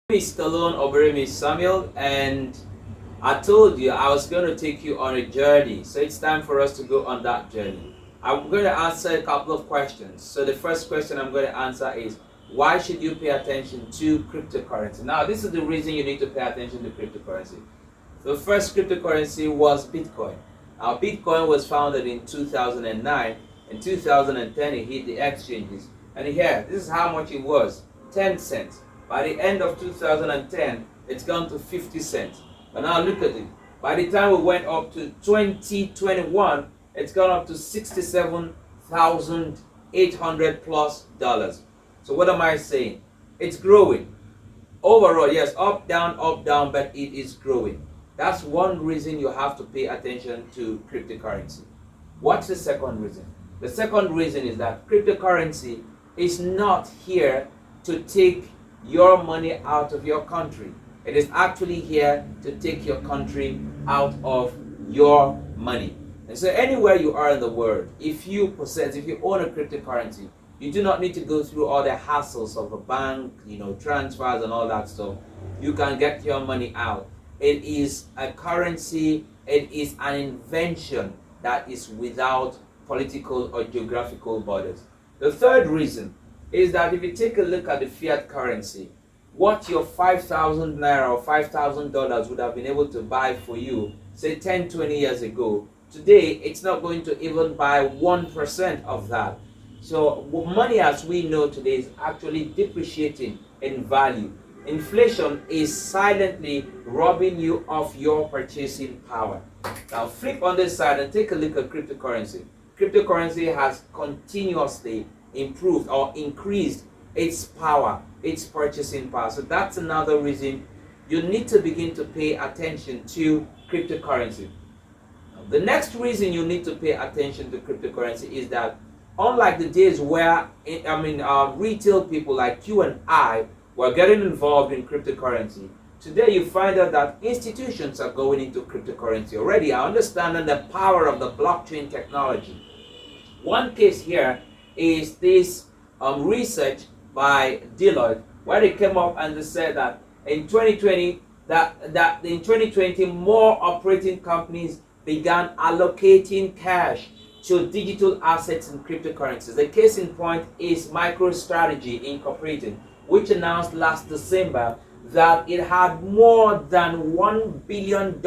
name is Stallone-Obaraemi Samuel, and I told you I was going to take you on a journey. So it's time for us to go on that journey. I'm going to answer a couple of questions. So the first question I'm going to answer is, why should you pay attention to cryptocurrency? Now, this is the reason you need to pay attention to cryptocurrency. The first cryptocurrency was Bitcoin. Now, Bitcoin was founded in 2009. In 2010, it hit the exchanges. And here, this is how much it was, 10 cents. By the end of 2010, it's gone to 50 cents. But now look at it. By the time we went up to 2021, it's gone up to 67,800 plus dollars. So what am I saying? It's growing. Overall, yes, up, down, but it is growing. That's one reason you have to pay attention to cryptocurrency. What's the second reason? The second reason is that cryptocurrency is not here to take your money out of your country. It is actually here to take your country out of your money. And so anywhere you are in the world, if you own a cryptocurrency, you do not need to go through all the hassles of a bank, transfers and all that stuff. You can get your money out. It is a currency, it is an invention that is without political or geographical borders. The third reason is that if you take a look at the fiat currency, what your 5,000 naira or $5,000 would have been able to buy for you, say 10, 20 years ago, today it's not going to even buy 1% of that. So money as we know today is actually depreciating in value. Inflation is silently robbing you of your purchasing power. Now flip on this side and take a look at cryptocurrency. Cryptocurrency has continuously improved or increased its power, its purchasing power. So that's another reason you need to begin to pay attention to cryptocurrency. The next reason you need to pay attention to cryptocurrency is that unlike the days where retail people like you and I were getting involved in cryptocurrency, today you find out that institutions are going into cryptocurrency already, are understanding the power of the blockchain technology. One case here is this research by Deloitte, where they came up and they said that in 2020, in 2020 more operating companies began allocating cash to digital assets and cryptocurrencies. The case in point is MicroStrategy Incorporated, which announced last December that it had more than $1 billion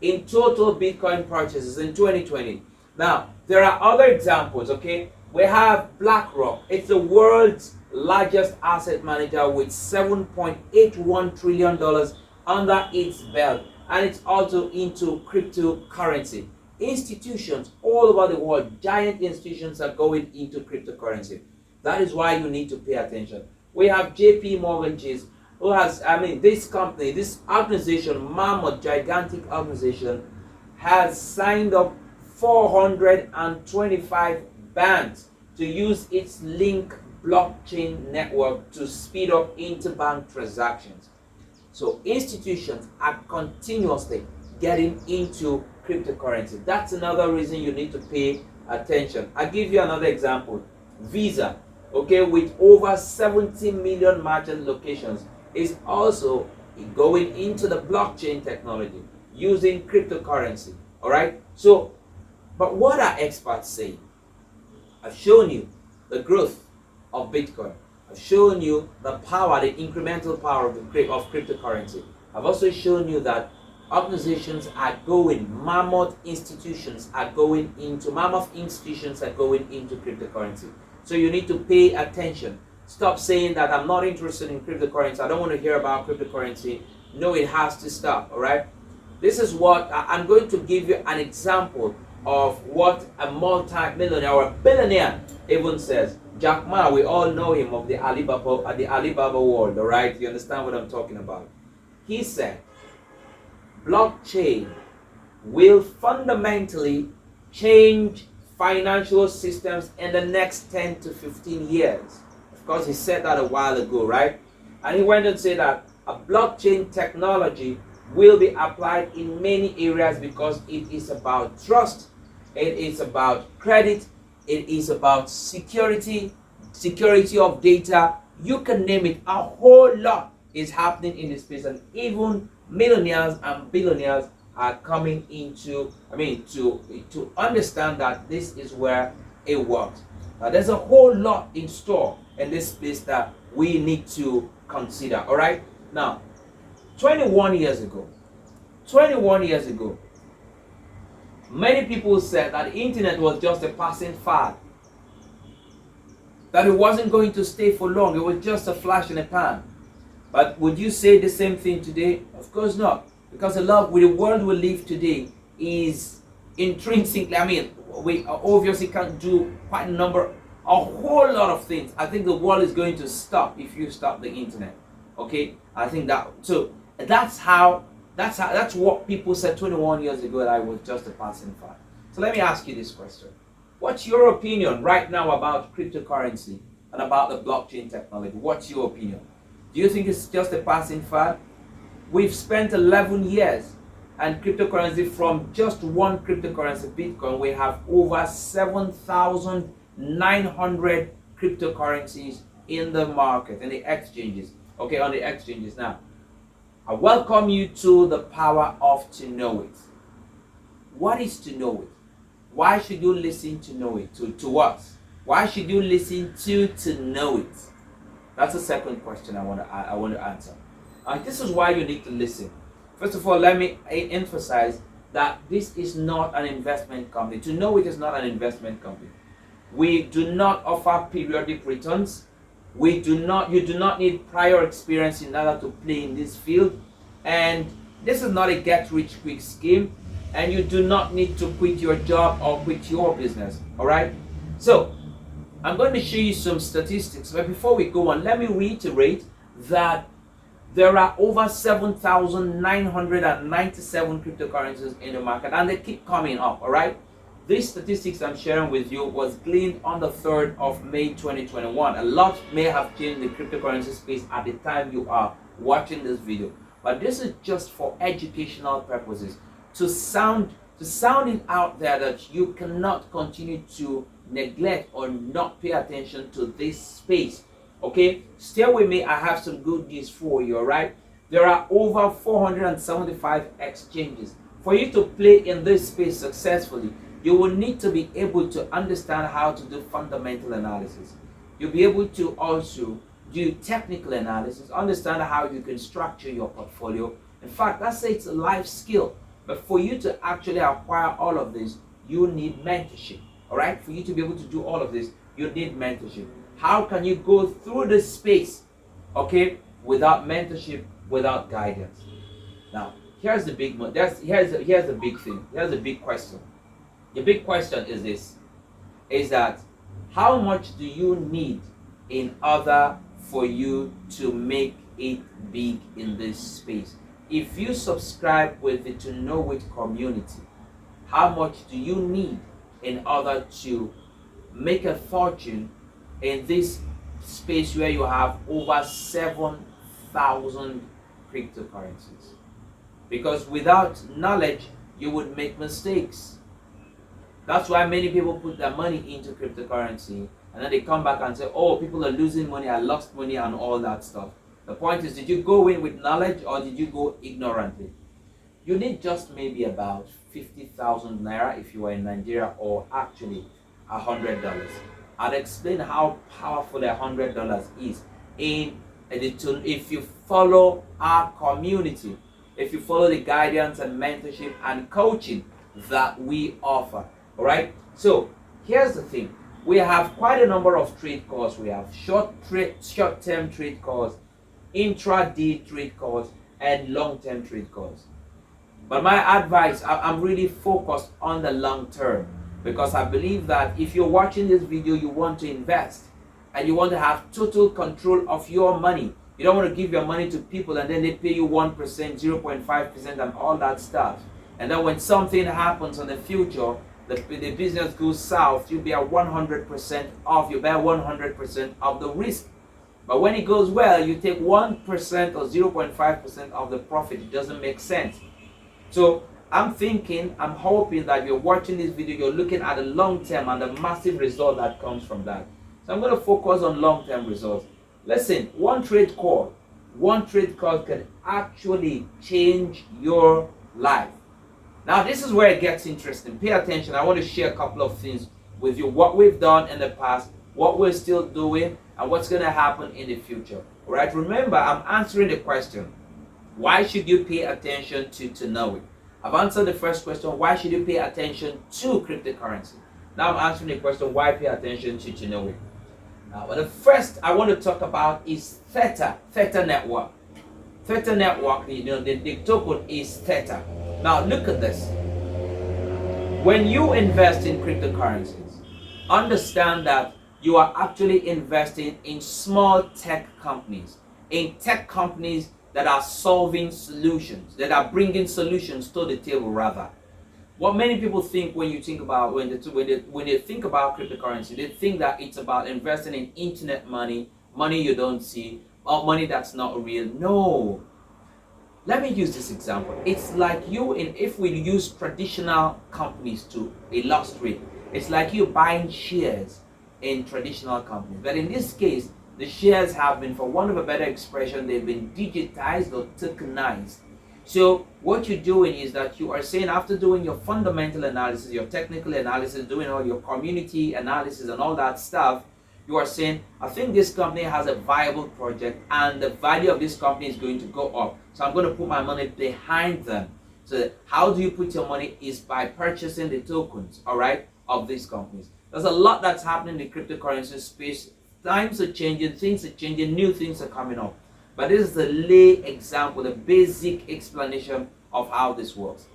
in total Bitcoin purchases in 2020. Now, there are other examples, okay? We have BlackRock. It's the world's largest asset manager with $7.81 trillion under its belt. And it's also into cryptocurrency. Institutions all over the world, giant institutions are going into cryptocurrency. That is why you need to pay attention. We have JP Morgan Chase, who has, this company, this organization, mammoth, gigantic organization, has signed up 425 banks to use its Link blockchain network to speed up interbank transactions. So institutions are continuously getting into cryptocurrency. That's another reason you need to pay attention. I'll give you another example. Visa, okay, with over 70 million merchant locations, is also going into the blockchain technology using cryptocurrency. All right. So, but what are experts saying? I've shown you the growth of Bitcoin. I've shown you the power, the incremental power of cryptocurrency. I've also shown you that organizations are going, mammoth institutions are going into cryptocurrency. So you need to pay attention. Stop saying that I'm not interested in cryptocurrency. I don't want to hear about cryptocurrency. No, it has to stop, all right? This is what I'm going to give you an example of what a multi-millionaire or a billionaire even says. Jack Ma, we all know him of the Alibaba world, all right? You understand what I'm talking about? He said, blockchain will fundamentally change financial systems in the next 10 to 15 years. Of course, he said that a while ago, right? And he went on to say that a blockchain technology will be applied in many areas because it is about trust, it is about credit, it is about security of data, you can name it, a whole lot is happening in this space, and even millionaires and billionaires are coming into, to understand that this is where it works. There's a whole lot in store in this space that we need to consider. All right. Now, 21 years ago, many people said that the internet was just a passing fad, that it wasn't going to stay for long, it was just a flash in the pan. But would you say the same thing today? Of course not, because the world we live today is intrinsically, we obviously can't do quite a whole lot of things. I think the world is going to stop if you stop the internet. Okay, I think that, so that's what people said 21 years ago, that I was just a passing fad. So let me ask you this question. What's your opinion right now about cryptocurrency and about the blockchain technology? What's your opinion? Do you think it's just a passing fad? We've spent 11 years, and cryptocurrency, from just one cryptocurrency, Bitcoin, we have over 7,900 cryptocurrencies in the market, in the exchanges. Okay, on the exchanges. Now, I welcome you to the power of to know it. What is to know it? Why should you listen to know it? To what? Why should you listen to know it? That's the second question I want to answer. This is why you need to listen. First of all, let me emphasize that this is not an investment company. To know it is not an investment company. We do not offer periodic returns. You do not need prior experience in order to play in this field. And this is not a get-rich-quick scheme. And you do not need to quit your job or quit your business. All right? So, I'm going to show you some statistics. But before we go on, let me reiterate that there are over 7,997 cryptocurrencies in the market, and they keep coming up. All right? These statistics I'm sharing with you was gleaned on the 3rd of May 2021. A lot may have changed in the cryptocurrency space at the time you are watching this video. But this is just for educational purposes. To sound it out there that you cannot continue to neglect or not pay attention to this space. Okay? Stay with me. I have some good news for you. All right? There are over 475 exchanges. For you to play in this space successfully, you will need to be able to understand how to do fundamental analysis. You'll be able to also do technical analysis, understand how you can structure your portfolio. In fact, that's it's a life skill. But for you to actually acquire all of this, you need mentorship. All right? For you to be able to do all of this, you need mentorship. How can you go through this space, okay, without mentorship, without guidance? Now, here's the big here's the big thing. Here's the big question. The big question is this, is that how much do you need in order for you to make it big in this space? If you subscribe with the To Know It community, how much do you need in order to make a fortune in this space where you have over 7,000 cryptocurrencies? Because without knowledge, you would make mistakes. That's why many people put their money into cryptocurrency and then they come back and say, oh, people are losing money, I lost money and all that stuff. The point is, did you go in with knowledge or did you go ignorantly? You need just maybe about 50,000 naira if you are in Nigeria, or actually $100. I'll explain how powerful $100 is if you follow our community, if you follow the guidance and mentorship and coaching that we offer. All right? So here's the thing. We have quite a number of trade calls. We have short-term trade calls, intra-day trade calls, and long-term trade calls. But my advice, I'm really focused on the long term, because I believe that if you're watching this video, you want to invest and you want to have total control of your money. You don't want to give your money to people and then they pay you 1%, 0.5% and all that stuff. And then when something happens in the future, the business goes south, you'll be at 100% off. You bear 100% of the risk. But when it goes well, you take 1% or 0.5% of the profit. It doesn't make sense. So I'm hoping that you're watching this video, you're looking at the long term and the massive result that comes from that. So I'm going to focus on long-term results. Listen, one trade call one trade call can actually change your life. Now, this is where it gets interesting. Pay attention. I want to share a couple of things with you. What we've done in the past, what we're still doing, and what's going to happen in the future. All right. Remember, I'm answering the question, why should you pay attention to know it? I've answered the first question, why should you pay attention to cryptocurrency? Now I'm answering the question, why pay attention to know it? Now, the first I want to talk about is Theta network. Theta network, the token is Theta. Now look at this. When you invest in cryptocurrencies, understand that you are actually investing in small tech companies, in tech companies that are solving solutions, that are bringing solutions to the table rather. What many people think when you think about when they think about cryptocurrency, they think that it's about investing in internet money, money you don't see, or money that's not real. No. Let me use this example. It's like if we use traditional companies to illustrate, it's like you buying shares in traditional companies. But in this case, the shares have been, for want of a better expression, they've been digitized or tokenized. So what you're doing is that you are saying, after doing your fundamental analysis, your technical analysis, doing all your community analysis and all that stuff, you are saying, I think this company has a viable project and the value of this company is going to go up. So I'm going to put my money behind them. So how do you put your money is by purchasing the tokens, all right, of these companies. There's a lot that's happening in the cryptocurrency space. Times are changing, things are changing, new things are coming up. But this is the lay example, the basic explanation of how this works.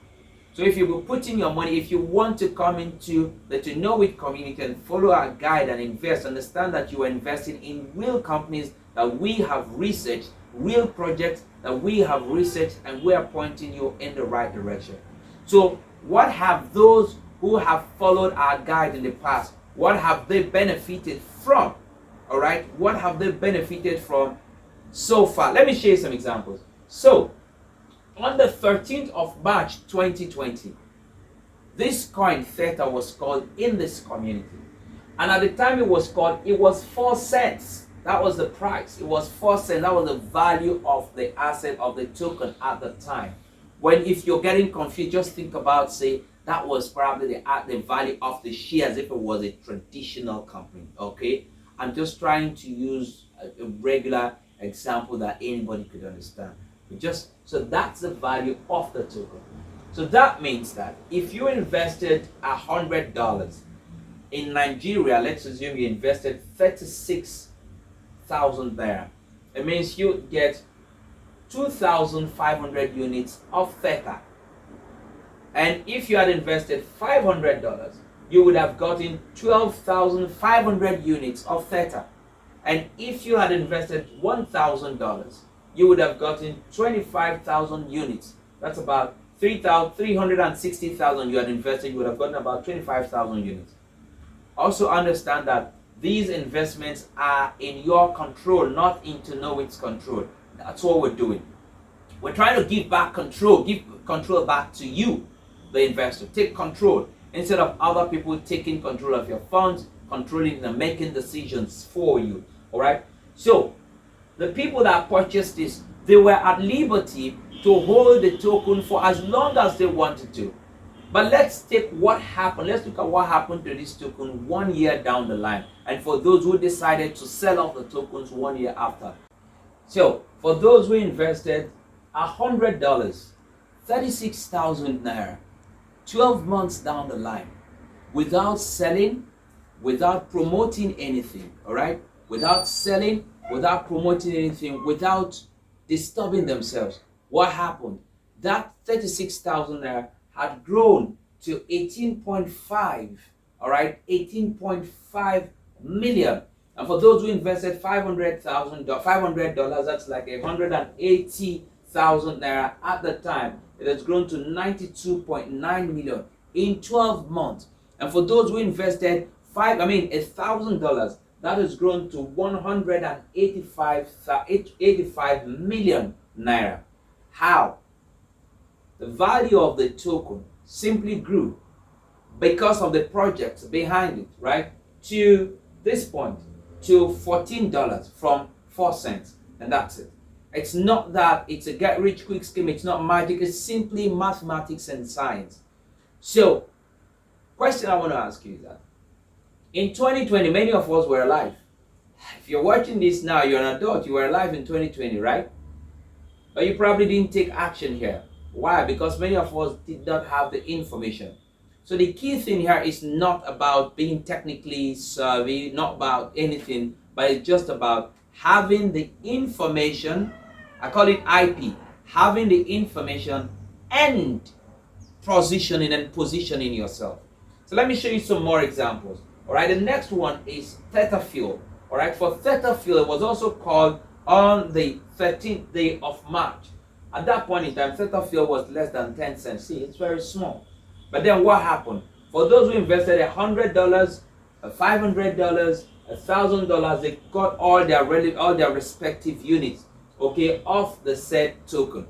So if you will put in your money, if you want to come into the To Know It community and follow our guide and invest, understand that you are investing in real companies that we have researched, real projects that we have researched, and we are pointing you in the right direction. So what have those who have followed our guide in the past, what have they benefited from? All right, what have they benefited from so far? Let me show you some examples. So on the 13th of March 2020, this coin Theta was called in this community, and at the time it was called, it was 4 cents. That was the price. It was 4 cents. That was the value of the asset of the token at the time. When, if you're getting confused, just think about, say, that was probably the value of the shares if it was a traditional company. Okay, I'm just trying to use a regular example that anybody could understand. So that's the value of the token. So that means that if you invested $100 in Nigeria, let's assume you invested 36,000 there. It means you get 2,500 units of Theta. And if you had invested $500, you would have gotten 12,500 units of Theta. And if you had invested $1,000, you would have gotten 25,000 units. That's about 360,000 you had invested, you would have gotten about 25,000 units. Also understand that these investments are in your control, not in To Know It's control. That's what we're doing. We're trying to give control back to you, the investor. Take control instead of other people taking control of your funds, controlling and making decisions for you. All right. So the people that purchased this, they were at liberty to hold the token for as long as they wanted to. But let's take what happened. Let's look at what happened to this token 1 year down the line. And for those who decided to sell off the tokens 1 year after. So for those who invested $100, 36,000 naira, 12 months down the line, without selling, without promoting anything, all right? Without selling, without promoting anything, without disturbing themselves. What happened? That 36,000 naira had grown to 18.5, all right? 18.5 million. And for those who invested $500, that's like 180,000 naira at the time. It has grown to 92.9 million in 12 months. And for those who invested $1,000, that has grown to 185 million naira. How? The value of the token simply grew because of the projects behind it, right? To this point, to $14 from 4 cents, and that's it. It's not that it's a get rich quick scheme, it's not magic, it's simply mathematics and science. So, question I want to ask you is that in 2020, many of us were alive. If you're watching this now, you're an adult, you were alive in 2020, right? But you probably didn't take action here. Why? Because many of us did not have the information. So the key thing here is not about being technically savvy, not about anything, but it's just about having the information. I call it IP. Having the information and positioning yourself. So let me show you some more examples. All right, the next one is Teta Fuel. All right, for Teta Fuel, it was also called on the 13th day of March. At that point in time, Teta Fuel was less than 10 cents. See, it's very small. But then what happened? For those who invested $100, $500, $1,000, they got all their respective units, okay, off the said token.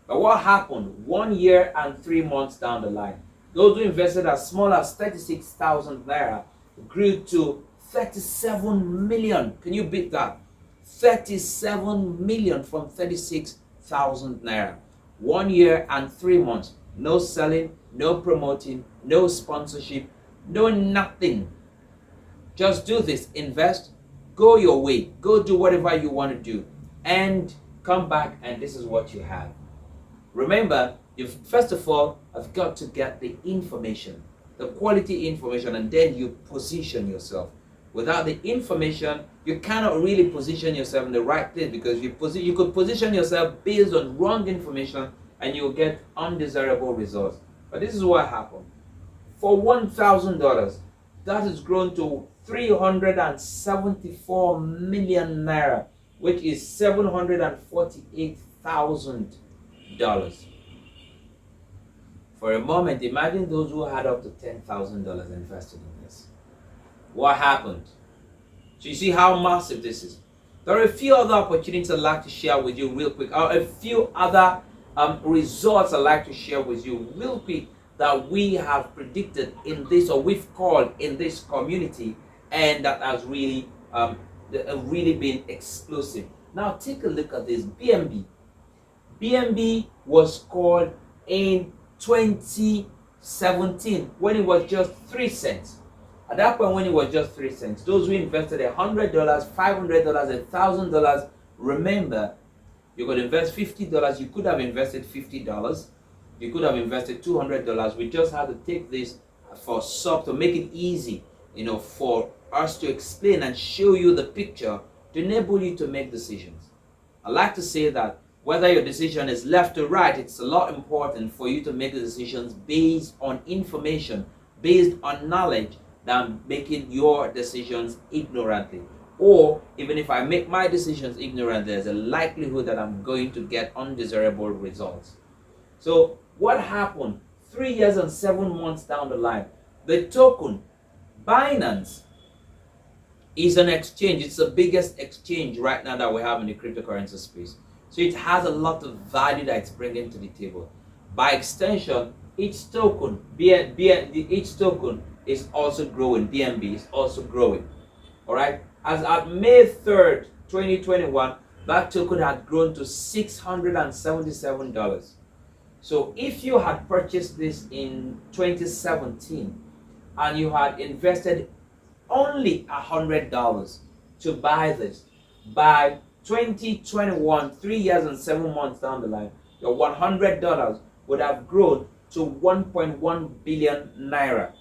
But what happened 1 year and 3 months down the line? Those who invested as small as 36,000 naira grew to 37 million. Can you beat that? 37 million from 36,000 naira. 1 year and 3 months. No selling, no promoting, no sponsorship, no nothing. Just do this. Invest, go your way, go do whatever you want to do, and come back, and this is what you have. Remember, you first of all have got to get the information, the quality information, and then you position yourself. Without the information, you cannot really position yourself in the right place, because you could position yourself based on wrong information and you'll get undesirable results. But this is what happened. For $1,000, that has grown to 374 million naira, which is $748,000. For a moment, imagine those who had up to $10,000 invested in this. What happened? So you see how massive this is. There are a few other opportunities I'd like to share with you real quick, or a few other results I'd like to share with you real quick that we have predicted in this, or we've called in this community, and that has really been explosive. Now take a look at this. BNB. BNB was called in 2017 when it was just 3 cents. At that point, when it was just 3 cents, those who invested $100, $500, $1,000, remember, you could invest $50. You could have invested $50. You could have invested $200. We just had to take this for sub to make it easy, for us to explain and show you the picture to enable you to make decisions. I like to say that whether your decision is left or right, it's a lot important for you to make decisions based on information, based on knowledge, than making your decisions ignorantly. Or even if I make my decisions ignorantly, there's a likelihood that I'm going to get undesirable results. So what happened 3 years and 7 months down the line? The token, Binance, is an exchange. It's the biggest exchange right now that we have in the cryptocurrency space. So it has a lot of value that it's bringing to the table. By extension, each token, each token is also growing. BNB is also growing. All right. As at May 3rd, 2021, that token had grown to $677. So if you had purchased this in 2017 and you had invested only $100 to buy this, by 2021, 3 years and 7 months down the line, your $100 would have grown to 1.1 billion naira.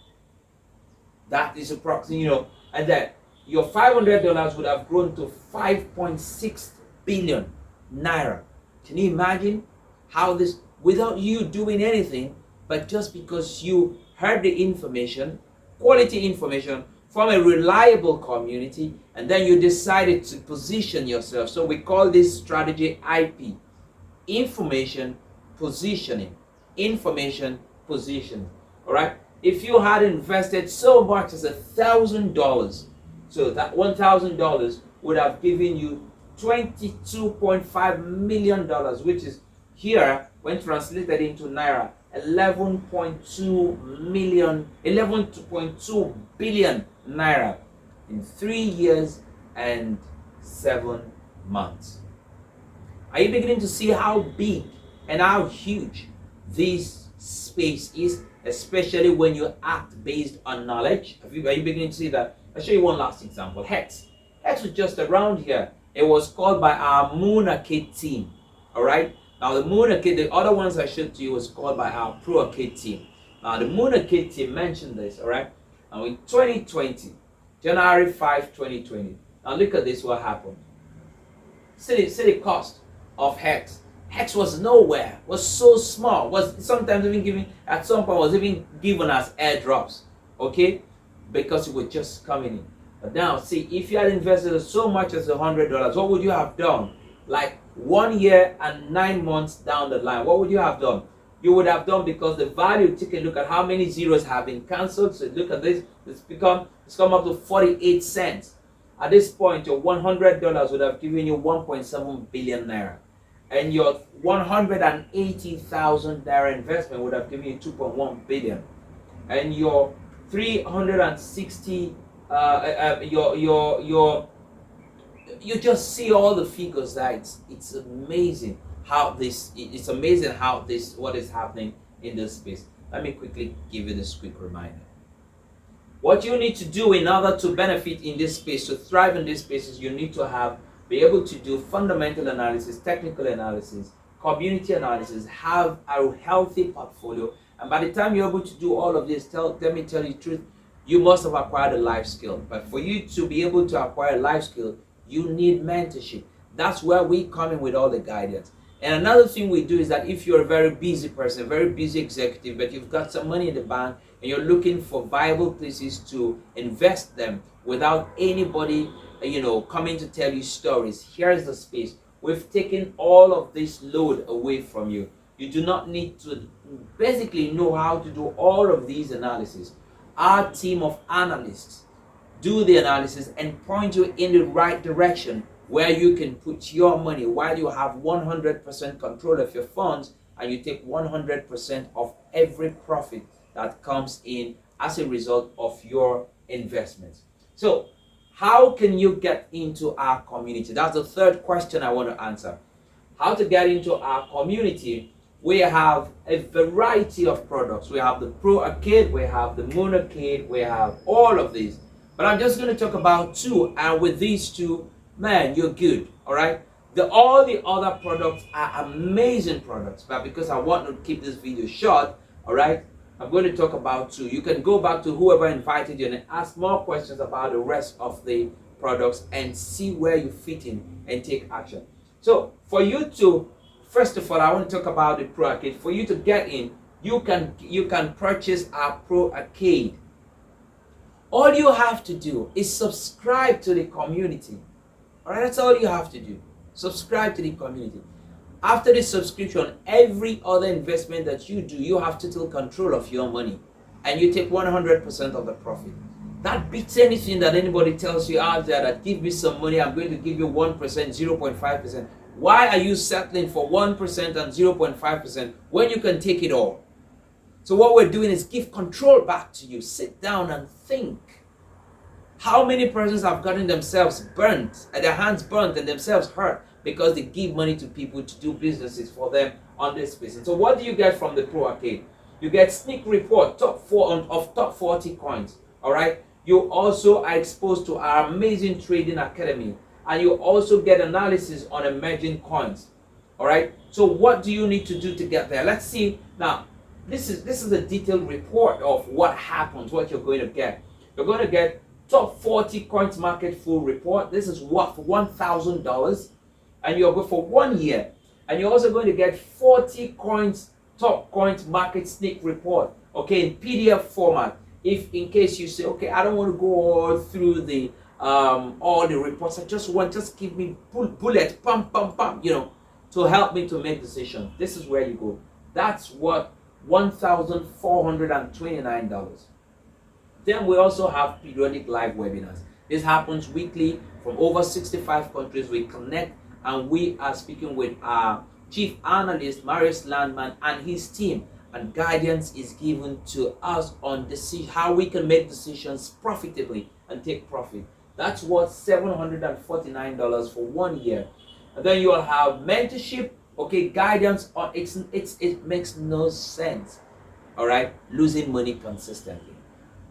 That is approximately, and then your $500 would have grown to 5.6 billion naira. Can you imagine how this, without you doing anything, but just because you heard the information, quality information from a reliable community, and then you decided to position yourself. So we call this strategy IP. Information positioning. Information positioning. All right? If you had invested so much as $1,000, so that $1,000 would have given you $22.5 million, which is here, when translated into naira, 11.2 billion naira in 3 years and 7 months. Are you beginning to see how big and how huge this space is, especially when you act based on knowledge? Are you beginning to see that? I'll show you one last example. Hex. Hex was just around here. It was called by our Moon Arcade team. Alright? Now the Moon Arcade, the other ones I showed to you was called by our Pro Arcade team. Now the Moon Arcade team mentioned this, alright? Now in 2020, January 5, 2020. Now look at this, what happened. See the cost of Hex. Hex was nowhere, was so small, was sometimes even given, at some point was even given as airdrops, okay? Because it was just coming in. But now, see, if you had invested so much as $100, what would you have done? Like 1 year and 9 months down the line, what would you have done? You would have done, because the value, take a look at how many zeros have been cancelled. So look at this, it's come up to 48 cents. At this point, your $100 would have given you 1.7 billion naira. And your 180,000 naira investment would have given you 2.1 billion. And your 360, you just see all the figures there. It's amazing how what is happening in this space. Let me quickly give you this quick reminder. What you need to do in order to benefit in this space, to thrive in this space, is you need to be able to do fundamental analysis, technical analysis, community analysis, have a healthy portfolio. And by the time you're able to do all of this, let me tell you the truth, you must have acquired a life skill. But for you to be able to acquire a life skill, you need mentorship. That's where we come in with all the guidance. And another thing we do is that if you're a very busy person, a very busy executive, but you've got some money in the bank and you're looking for viable places to invest them without anybody, coming to tell you stories, here's the space. We've taken all of this load away from you. You do not need to basically know how to do all of these analyses. Our team of analysts do the analysis and point you in the right direction where you can put your money while you have 100% control of your funds, and you take 100% of every profit that comes in as a result of your investments. So, how can you get into our community? That's the third question I want to answer. How to get into our community? We have a variety of products. We have the Pro Arcade, we have the Moon Arcade, we have all of these. But I'm just going to talk about two, and with these two, man, you're good, all right? All the other products are amazing products, but because I want to keep this video short, all right, I'm going to talk about two. You can go back to whoever invited you and ask more questions about the rest of the products and see where you fit in and take action. So for you to, first of all, I want to talk about the Pro Arcade. For you to get in, you can purchase our Pro Arcade. All you have to do is subscribe to the community. All right, that's all you have to do. Subscribe to the community. After the subscription, every other investment that you do, you have total control of your money, and you take 100% of the profit. That beats anything that anybody tells you out there that give me some money, I'm going to give you 1%, 0.5%. Why are you settling for 1% and 0.5% when you can take it all? So what we're doing is give control back to you. Sit down and think. How many persons have gotten themselves burnt, their hands burnt and themselves hurt because they give money to people to do businesses for them on this space? And so what do you get from the Pro Arcade? You get sneak report, top 40 coins, all right? You also are exposed to our amazing trading academy, and you also get analysis on emerging coins, all right? So what do you need to do to get there? Let's see. Now, this is a detailed report of what happens, what you're going to get. You're going to get top 40 coins market full report. This is worth $1,000, and you're good for 1 year. And you're also going to get 40 coins, top coins market sneak report, okay, in PDF format. If in case you say, okay, I don't want to go all through the all the reports, just give me bullet, pump, to help me to make decisions. This is where you go. That's what $1,429. Then we also have periodic live webinars. This happens weekly from over 65 countries. We connect, and we are speaking with our chief analyst, Marius Landman, and his team. And guidance is given to us on how we can make decisions profitably and take profit. That's worth $749 for 1 year. And then you will have mentorship, okay, guidance. On it makes no sense, all right, losing money consistently.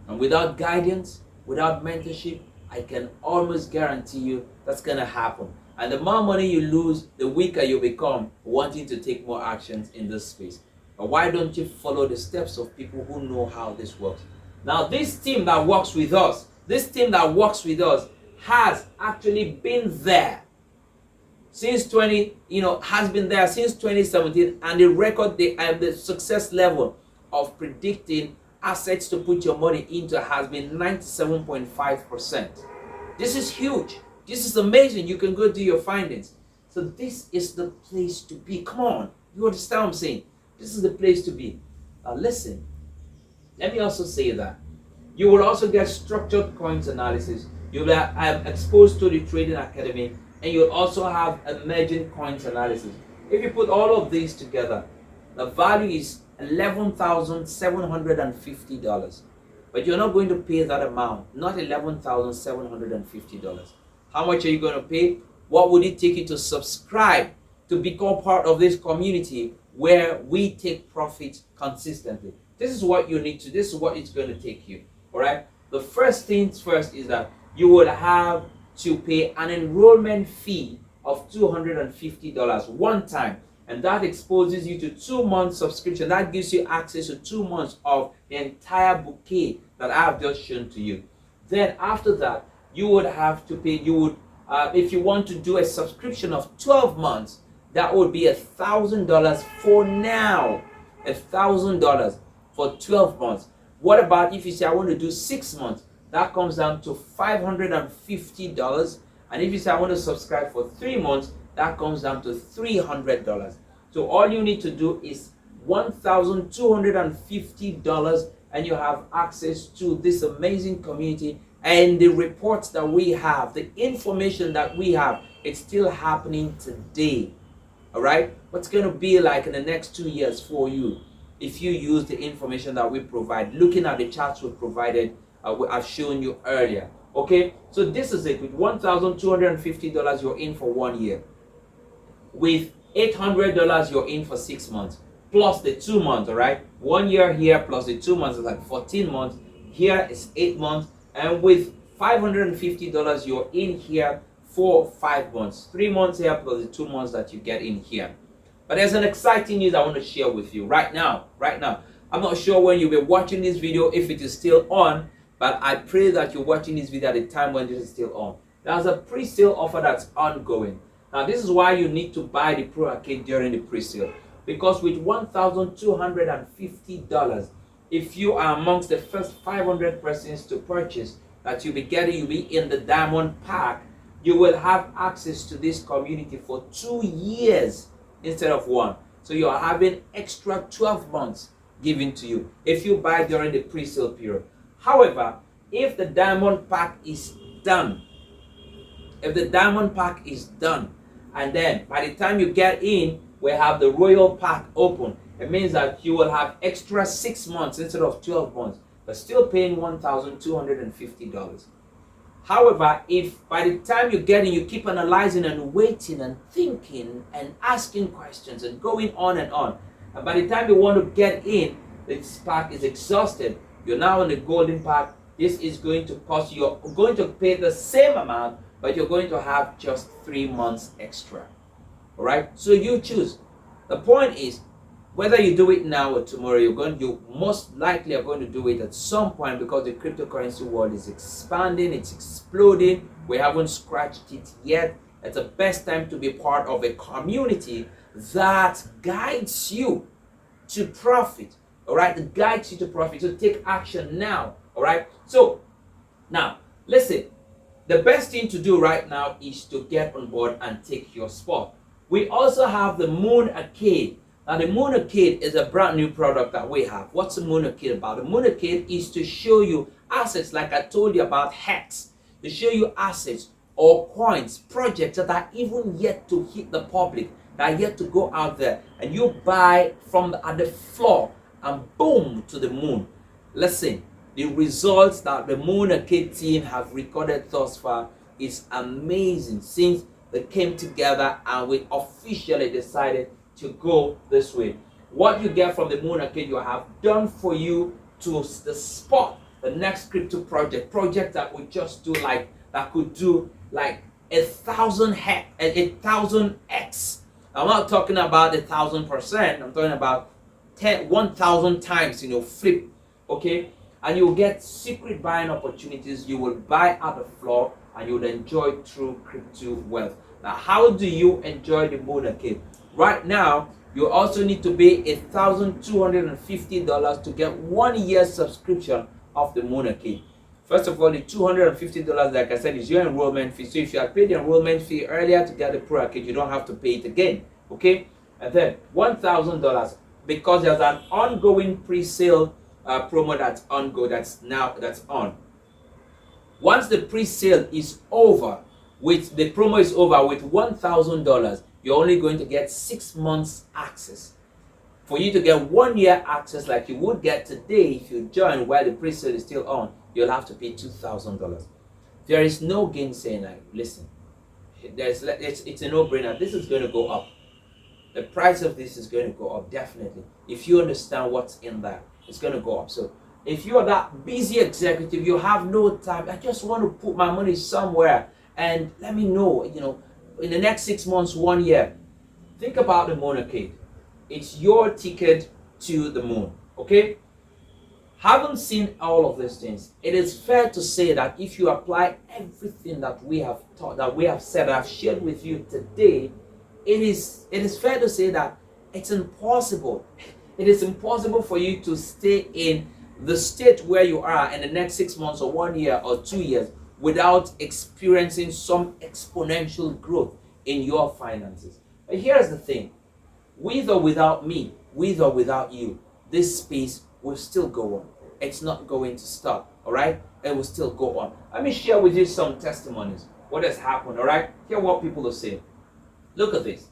And without guidance, without mentorship, I can almost guarantee you that's gonna happen. And the more money you lose, the weaker you become wanting to take more actions in this space. But why don't you follow the steps of people who know how this works? Now, this team that works with us, has actually been there since has been there since 2017, and the record, the success level of predicting assets to put your money into has been 97.5%. This is huge. This is amazing. You can go do your findings. So this is the place to be. Come on. You understand what I'm saying? This is the place to be. Now listen. Let me also say that you will also get structured coins analysis. You'll be exposed to the trading academy, and you'll also have emerging coins analysis. If you put all of these together, the value is $11,750. But you're not going to pay that amount, not $11,750. How much are you going to pay? What would it take you to subscribe to become part of this community where we take profit consistently? This is what you need to, this is what it's going to take you. All right. The first things first is that you would have to pay an enrollment fee of $250 one time, and that exposes you to 2 months subscription. That gives you access to 2 months of the entire bouquet that I have just shown to you. Then after that, you would have to pay, if you want to do a subscription of 12 months, that would be $1,000 for now. $1,000 for 12 months. What about if you say I want to do 6 months? That comes down to $550. And if you say I want to subscribe for 3 months, that comes down to $300. So all you need to do is $1,250, and you have access to this amazing community and the reports that we have, the information that we have. It's still happening today. All right? What's going to be like in the next 2 years for you if you use the information that we provide, looking at the charts we provided, I've shown you earlier. Okay, so this is it. With $1,250, you're in for 1 year. With $800, you're in for 6 months, plus the 2 months. All right, 1 year here plus the 2 months is like 14 months. Here is 8 months, and with $550, you're in here for 5 months. 3 months here plus the 2 months that you get in here. But there's an exciting news I want to share with you right now. I'm not sure when you'll be watching this video, if it is still on, but I pray that you're watching this video at the time when this is still on. There's a pre-sale offer that's ongoing. Now, this is why you need to buy the Pro Arcade during the pre-sale. Because with $1,250, if you are amongst the first 500 persons to purchase, that you'll be in the Diamond Pack, you will have access to this community for 2 years instead of 1. So you are having extra 12 months given to you if you buy during the pre-sale period. However, if the Diamond Pack is done, and then by the time you get in, we have the Royal Pack open, it means that you will have extra 6 months instead of 12 months, but still paying $1,250. However, if by the time you get in, you keep analyzing and waiting and thinking and asking questions and going on, and by the time you want to get in, this pack is exhausted, you're now in the Golden Pack. This is going to cost you, you're going to pay the same amount, but you're going to have just 3 months extra. All right, so you choose. The point is, whether you do it now or tomorrow, you most likely are going to do it at some point, because the cryptocurrency world is expanding, it's exploding. We haven't scratched it yet. It's the best time to be part of a community that guides you to profit. All right, that guides you to profit. So take action now. All right. So now, listen. The best thing to do right now is to get on board and take your spot. We also have the Moon Arcade. Now, the Moon Arcade is a brand new product that we have. What's the Moon Arcade about? The Moon Arcade is to show you assets, like I told you about Hex, to show you assets or coins, projects that are even yet to hit the public, that are yet to go out there, and you buy from at the floor and boom, to the moon. Listen, the results that the Moon Arcade team have recorded thus far is amazing. Since that came together and we officially decided to go this way. What you get from the Moon Arcade, you have done for you to the spot the next crypto project that would just do like, that could do like 1,000x. I'm not talking about 1,000%. I'm talking about 1,000 times, flip, okay? And you'll get secret buying opportunities. You will buy at the floor and you'll enjoy true crypto wealth. Now, how do you enjoy the Moon Arcade? Right now, you also need to pay $1,250 to get 1 year subscription of the Moon Arcade. First of all, the $250, like I said, is your enrollment fee. So if you had paid the enrollment fee earlier to get the Pro Arcade, you don't have to pay it again, okay? And then $1,000, because there's an ongoing pre-sale promo that's on. Once the pre-sale is over, with the promo is over with $1,000, you're only going to get 6 months access. For you to get 1 year access like you would get today if you join while the pre-sale is still on, you'll have to pay $2,000. There is no gainsaying. Like, listen, it's a no-brainer. This is going to go up. The price of this is going to go up, definitely. If you understand what's in there, it's going to go up. So if you're that busy executive, you have no time, I just want to put my money somewhere and let me know, in the next 6 months, 1 year, think about the Moon Arcade. It's your ticket to the moon, okay? Having seen all of these things, it is fair to say that if you apply everything that we have taught, that we have said, I've shared with you today, it is fair to say that it's impossible. It is impossible for you to stay in the state where you are in the next 6 months or 1 year or 2 years without experiencing some exponential growth in your finances. But here's the thing. With or without me, with or without you, this space will still go on. It's not going to stop, all right? It will still go on. Let me share with you some testimonies. What has happened, all right? Hear what people are saying. Look at this.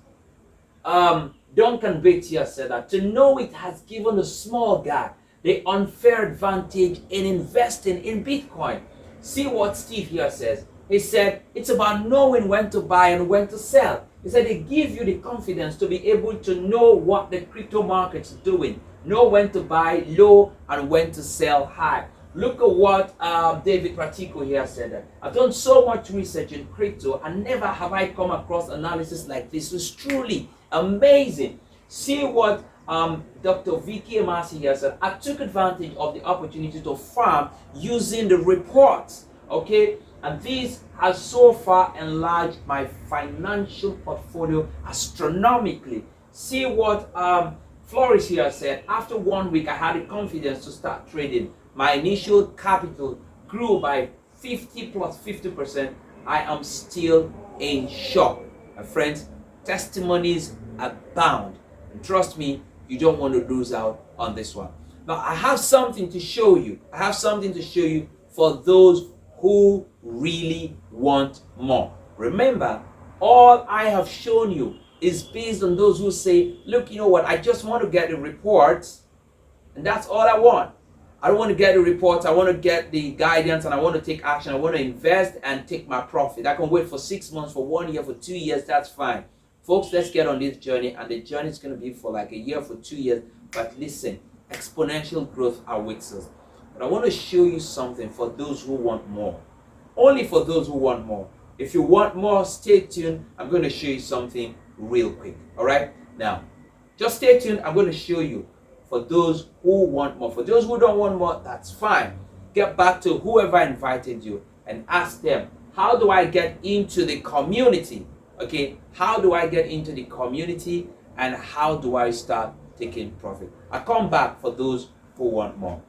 Duncan Batia said that to know it has given a small guy the unfair advantage in investing in Bitcoin. See what Steve here says. He said, it's about knowing when to buy and when to sell. He said, they give you the confidence to be able to know what the crypto market's doing. Know when to buy low and when to sell high. Look at what David Pratico here said. I've done so much research in crypto and never have I come across analysis like this. It's truly amazing. See what Dr. Vicky Amasi here said. I took advantage of the opportunity to farm using the reports. Okay, and this has so far enlarged my financial portfolio astronomically. See what Flourish here said. After 1 week, I had the confidence to start trading. My initial capital grew by 50 plus 50%. I am still in shock. My friends, testimonies abound. And trust me, you don't want to lose out on this one. Now, I have something to show you. I have something to show you for those who really want more. Remember, all I have shown you is based on those who say, look, you know what, I just want to get the reports, and that's all I want. I don't want to get the reports, I want to get the guidance, and I want to take action. I want to invest and take my profit. I can wait for 6 months, for 1 year, for 2 years, that's fine. Folks, let's get on this journey, and the journey is going to be for like a year, for 2 years. But listen, exponential growth awaits us. But I want to show you something for those who want more. Only for those who want more. If you want more, stay tuned. I'm going to show you something real quick. All right? Now, just stay tuned. I'm going to show you for those who want more. For those who don't want more, that's fine. Get back to whoever invited you and ask them, how do I get into the community? Okay? How do I get into the community, and how do I start taking profit? I come back for those who want more.